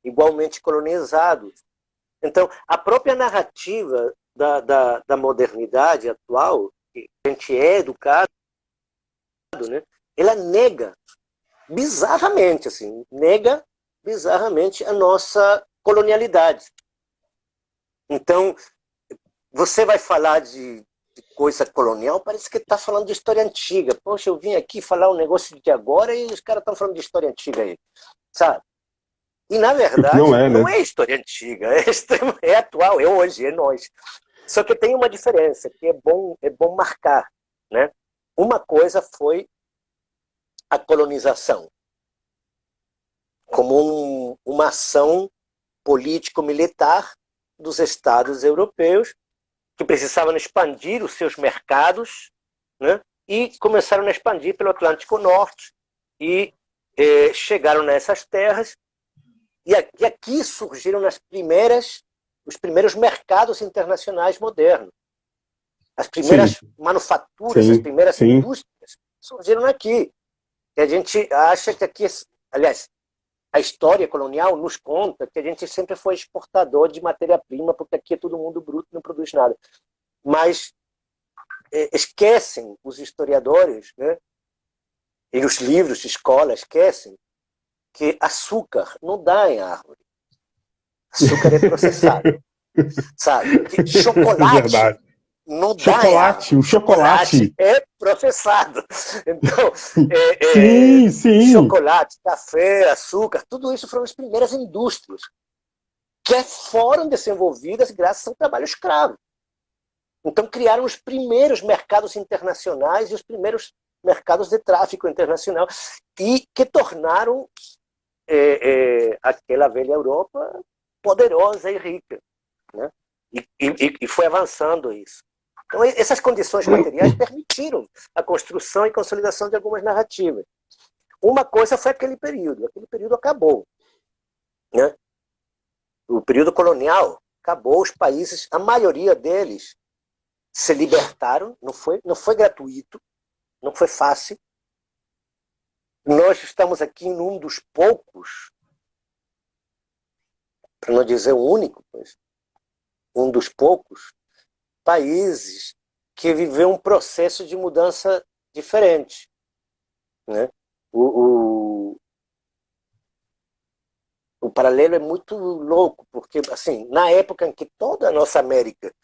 igualmente colonizados. Então, a própria narrativa da modernidade atual, que a gente é educado, né, ela nega bizarramente, assim, nega bizarramente a nossa colonialidade. Então, você vai falar de coisa colonial, parece que está falando de história antiga. Poxa, eu vim aqui falar um negócio de agora e os caras estão falando de história antiga aí, sabe? E, na Não verdade, é, não né? é história antiga, é atual, é hoje, é nós. Só que tem uma diferença que é bom marcar, né? Uma coisa foi a colonização, como uma ação político-militar dos estados europeus que precisavam expandir os seus mercados, né? E começaram a expandir pelo Atlântico Norte e chegaram nessas terras e aqui surgiram os primeiros mercados internacionais modernos. As Sim, primeiras manufaturas, as sim, primeiras sim. indústrias surgiram aqui. E a gente acha que aqui, aliás, a história colonial nos conta que a gente sempre foi exportador de matéria-prima, porque aqui é todo mundo bruto, não produz nada. Mas esquecem os historiadores, né? E os livros de escola esquecem que açúcar não dá em árvore. Açúcar é processado, sabe? Que chocolate Verdade. não dá em Chocolate, árvore. o Chocolate chocolate. é processado. Então, Sim, sim. chocolate, café, açúcar, tudo isso foram as primeiras indústrias que foram desenvolvidas graças ao trabalho escravo. Então, criaram os primeiros mercados internacionais e os primeiros mercados de tráfico internacional e que tornaram aquela velha Europa poderosa e rica, né? E foi avançando isso. Então, essas condições materiais permitiram a construção e consolidação de algumas narrativas. Uma coisa foi aquele período acabou, né? O período colonial acabou, os países, a maioria deles se libertaram, não foi gratuito, não foi fácil. Nós estamos aqui num dos poucos, para não dizer o único, mas um dos poucos países que viveu um processo de mudança diferente, né? O, o paralelo é muito louco, porque assim, na época em que toda a nossa América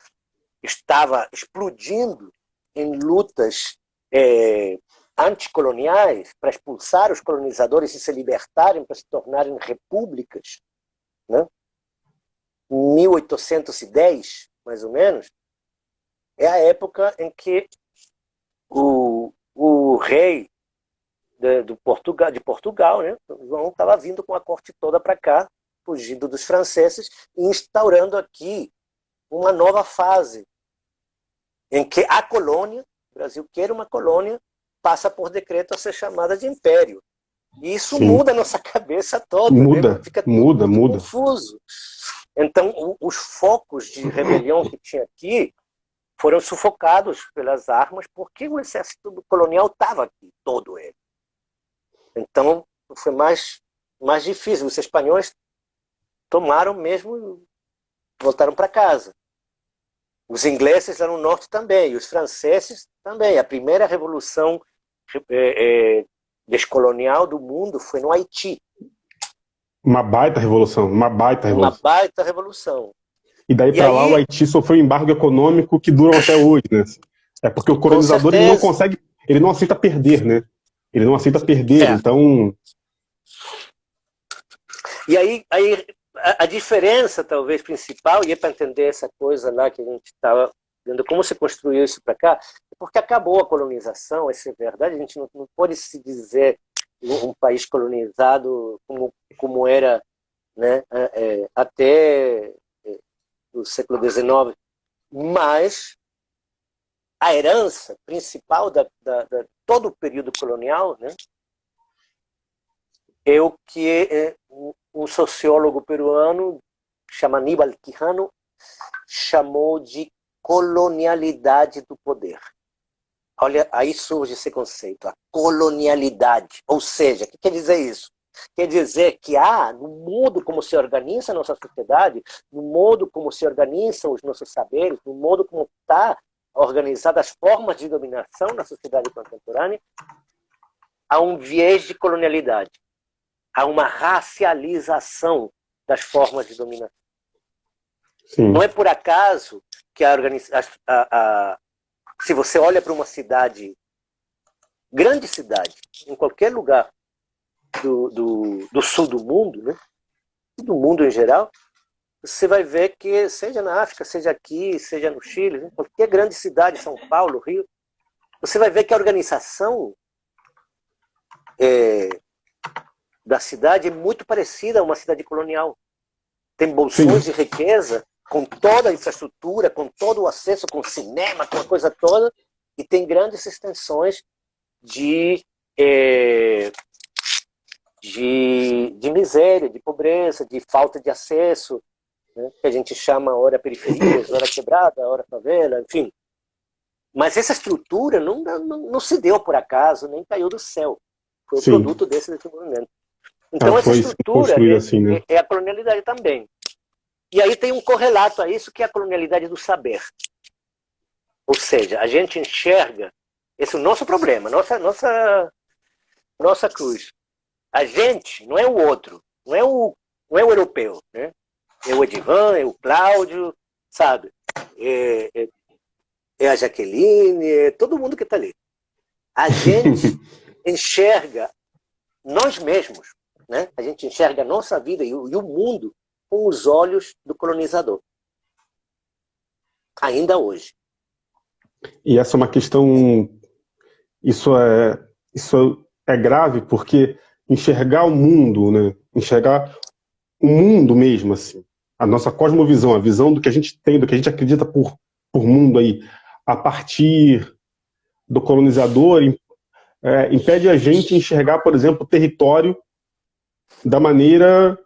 estava explodindo em lutas anticoloniais para expulsar os colonizadores e se libertarem para se tornarem repúblicas, né? Em 1810, mais ou menos, é a época em que o rei de Portugal, né, João, estava vindo com a corte toda para cá, fugindo dos franceses e instaurando aqui uma nova fase em que a colônia, o Brasil que era uma colônia, passa por decreto a ser chamada de império. E isso Sim. muda a nossa cabeça toda, né? Muda, Fica tudo muda, muito muda. confuso. Então, os focos de rebelião que tinha aqui foram sufocados pelas armas, porque o exército colonial estava aqui, todo ele. Então, foi mais difícil. Os espanhóis tomaram mesmo e voltaram para casa. Os ingleses lá no norte também, e os franceses também. A primeira revolução descolonial do mundo foi no Haiti. Uma baita revolução, uma baita Uma revolução. baita revolução. E daí E para lá o aí, Haiti sofreu um embargo econômico que dura até hoje, né? É porque o com colonizador ele não certeza, consegue, ele não aceita perder, né? Ele não aceita perder, então E aí a diferença, talvez, principal, e é para entender essa coisa lá que a gente estava vendo, como se construiu isso para cá, é porque acabou a colonização, isso é verdade, a gente não pode se dizer um país colonizado como era, né, até o século XIX, mas a herança principal da todo o período colonial, né, é o que um sociólogo peruano, chama Aníbal Quijano, chamou de colonialidade do poder. Olha, aí surge esse conceito, a colonialidade. Ou seja, o que quer dizer isso? Quer dizer que no modo como se organiza a nossa sociedade, no modo como se organizam os nossos saberes, no modo como está organizada as formas de dominação na sociedade contemporânea, há um viés de colonialidade. Há uma racialização das formas de dominação. Sim. Não é por acaso que se você olha para uma cidade, grande cidade, em qualquer lugar do sul do mundo, né? Do mundo em geral, você vai ver que, seja na África, seja aqui, seja no Chile, né? Qualquer grande cidade, São Paulo, Rio, você vai ver que a organização da cidade é muito parecida a uma cidade colonial. Tem bolsões de riqueza, com toda a infraestrutura, com todo o acesso, com cinema, com a coisa toda, e tem grandes extensões de miséria, de pobreza, de falta de acesso, né? Que a gente chama ora periferias, ora quebrada, ora favela, enfim. Mas essa estrutura não se deu por acaso, nem caiu do céu. Foi o produto desse desenvolvimento. Então essa estrutura assim, né? é a colonialidade também. E aí tem um correlato a isso, que é a colonialidade do saber. Ou seja, a gente enxerga, esse é o nosso problema, nossa cruz. A gente não é o outro, não é o europeu, né? É o Edivan, é o Cláudio, sabe? É a Jaqueline, é todo mundo que está ali. A gente enxerga nós mesmos, né? A gente enxerga a nossa vida e o mundo com os olhos do colonizador. Ainda hoje. E essa é uma questão... Isso é grave, porque enxergar o mundo, né? Enxergar o mundo mesmo, assim, a nossa cosmovisão, a visão do que a gente tem, do que a gente acredita por mundo aí, a partir do colonizador, impede a gente enxergar, por exemplo, o território da maneira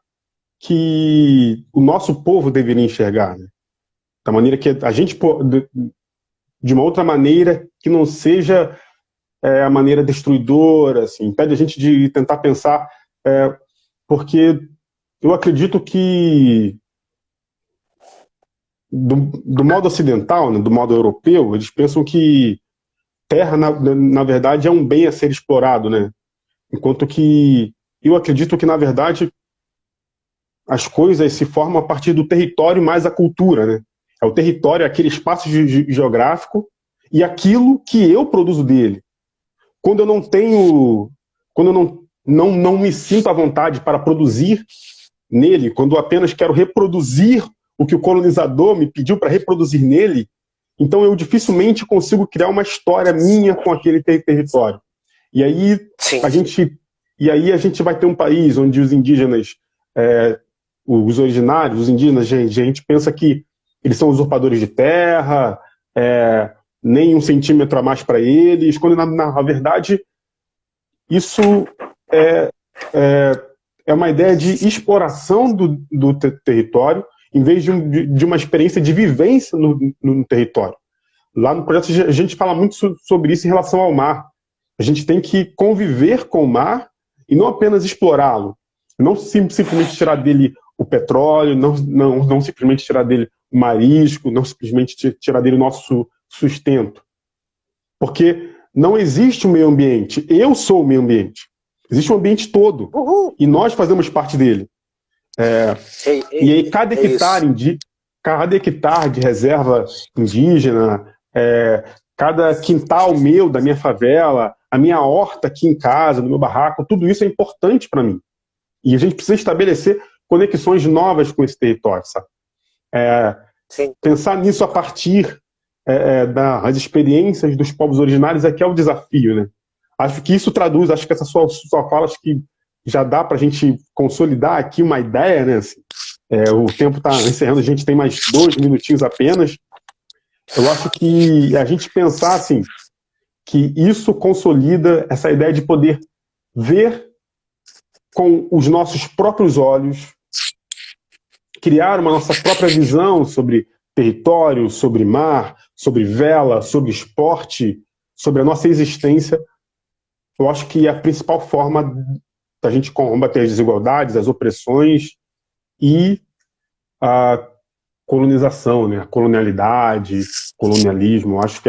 que o nosso povo deveria enxergar, né? Da maneira que a gente, de uma outra maneira que não seja a maneira destruidora, assim, impede a gente de tentar pensar, porque eu acredito que do modo ocidental, né, do modo europeu, eles pensam que terra, na verdade, é um bem a ser explorado, né? Enquanto que eu acredito que, na verdade, as coisas se formam a partir do território mais a cultura, né? É o território, aquele espaço geográfico e aquilo que eu produzo dele. Quando eu não tenho, quando eu não me sinto à vontade para produzir nele, quando eu apenas quero reproduzir o que o colonizador me pediu para reproduzir nele, então eu dificilmente consigo criar uma história minha com aquele território. E aí a gente vai ter um país onde os indígenas, os originários, os indígenas, a gente pensa que eles são usurpadores de terra, nem um centímetro a mais para eles, quando na verdade isso é uma ideia de exploração do território, em vez de uma experiência de vivência no território. Lá no projeto a gente fala muito sobre isso em relação ao mar. A gente tem que conviver com o mar e não apenas explorá-lo. Não simplesmente tirar dele o petróleo, não simplesmente tirar dele o marisco, não simplesmente tirar dele o nosso sustento. Porque não existe um meio ambiente. Eu sou o meio ambiente. Existe um ambiente todo. Uhul. E nós fazemos parte dele. E aí cada hectare de reserva indígena, cada quintal meu da minha favela, a minha horta aqui em casa, no meu barraco, tudo isso é importante para mim. E a gente precisa estabelecer conexões novas com esse território, sabe? Pensar nisso a partir das experiências dos povos originários é que é o desafio, né? Acho que isso traduz, acho que essa sua fala, acho que já dá para a gente consolidar aqui uma ideia, né? Assim, o tempo está encerrando, a gente tem mais 2 minutinhos apenas. Eu acho que a gente pensar assim, que isso consolida essa ideia de poder ver com os nossos próprios olhos, criar uma nossa própria visão sobre território, sobre mar, sobre vela, sobre esporte, sobre a nossa existência, eu acho que é a principal forma da gente combater as desigualdades, as opressões e a colonização, né? A colonialidade, colonialismo. Acho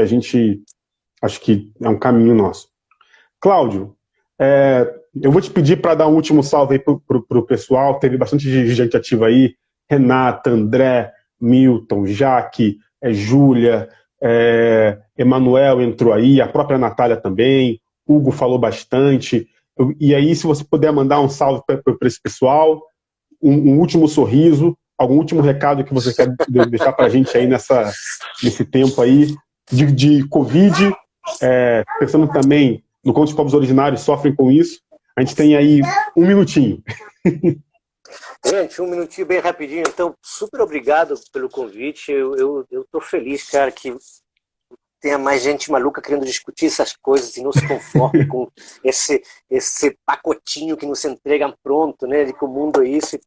que é um caminho nosso. Cláudio, eu vou te pedir para dar um último salve aí pro pessoal. Teve bastante gente ativa aí. Renata, André, Milton, Jaque, Júlia, Emanuel entrou aí, a própria Natália também, Hugo falou bastante. E aí, se você puder mandar um salve para esse pessoal, um último sorriso, algum último recado que você quer deixar para a gente aí nesse tempo aí de Covid, pensando também no quanto os povos originários sofrem com isso. A gente tem aí um minutinho. Gente, um minutinho bem rapidinho. Então, super obrigado pelo convite. Eu tô feliz, cara, que tenha mais gente maluca querendo discutir essas coisas e não se conforme com esse pacotinho que nos entrega pronto, né? De que o mundo é isso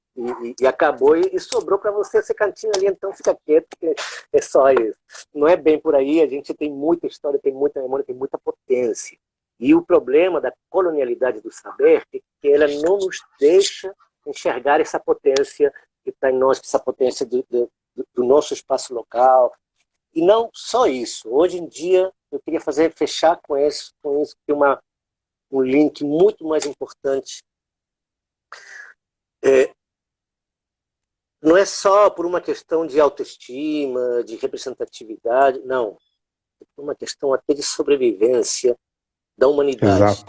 e acabou e sobrou para você esse cantinho ali, então fica quieto, porque é só isso. Não é bem por aí, a gente tem muita história, tem muita memória, tem muita potência. E o problema da colonialidade do saber é que ela não nos deixa enxergar essa potência que está em nós, essa potência do nosso espaço local. E não só isso. Hoje em dia, eu queria fechar com isso que um link muito mais importante. Não é só por uma questão de autoestima, de representatividade, não. É por uma questão até de sobrevivência da humanidade.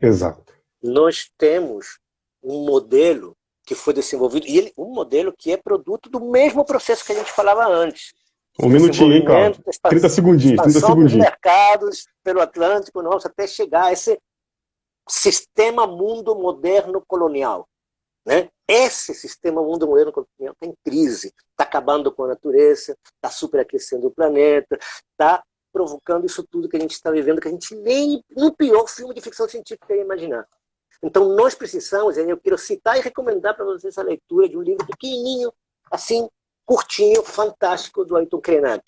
Exato. Nós temos um modelo que foi desenvolvido, e um modelo que é produto do mesmo processo que a gente falava antes. Um minutinho, hein, Cláudio? 30 segundinhos. Dos mercados pelo Atlântico, nossa, até chegar a esse sistema mundo moderno colonial. Né? Esse sistema mundo moderno colonial está em crise, está acabando com a natureza, está superaquecendo o planeta, está provocando isso tudo que a gente está vivendo, que a gente nem no pior filme de ficção científica ia imaginar. Então nós precisamos, eu quero citar e recomendar para vocês a leitura de um livro pequenininho, assim, curtinho, fantástico, do Ayrton Krenak.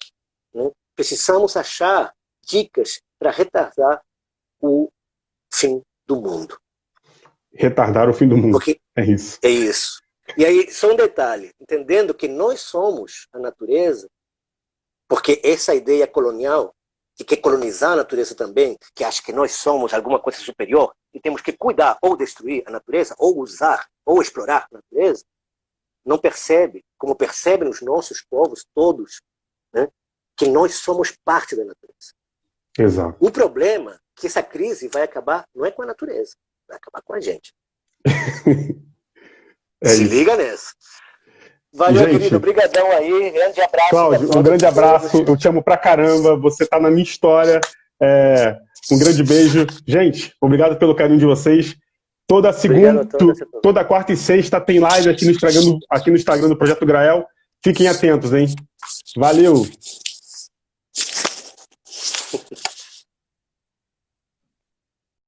Né? Precisamos achar dicas para retardar o fim do mundo. Retardar o fim do mundo. Porque é isso. É isso. E aí, só um detalhe, entendendo que nós somos a natureza, porque essa ideia colonial, que quer colonizar a natureza também, que acha que nós somos alguma coisa superior, e temos que cuidar ou destruir a natureza, ou usar, ou explorar a natureza, não percebe, como percebem os nossos povos todos, né, que nós somos parte da natureza. Exato. O problema é que essa crise vai acabar, não é com a natureza, vai acabar com a gente. Se liga nessa. Valeu, gente, querido. Obrigadão aí. Grande abraço. Cláudio, um grande abraço. Eu te amo pra caramba. Você tá na minha história. Um grande beijo. Gente, obrigado pelo carinho de vocês. Toda segunda, toda quarta e sexta tem live aqui no Instagram do Projeto Grael. Fiquem atentos, hein? Valeu!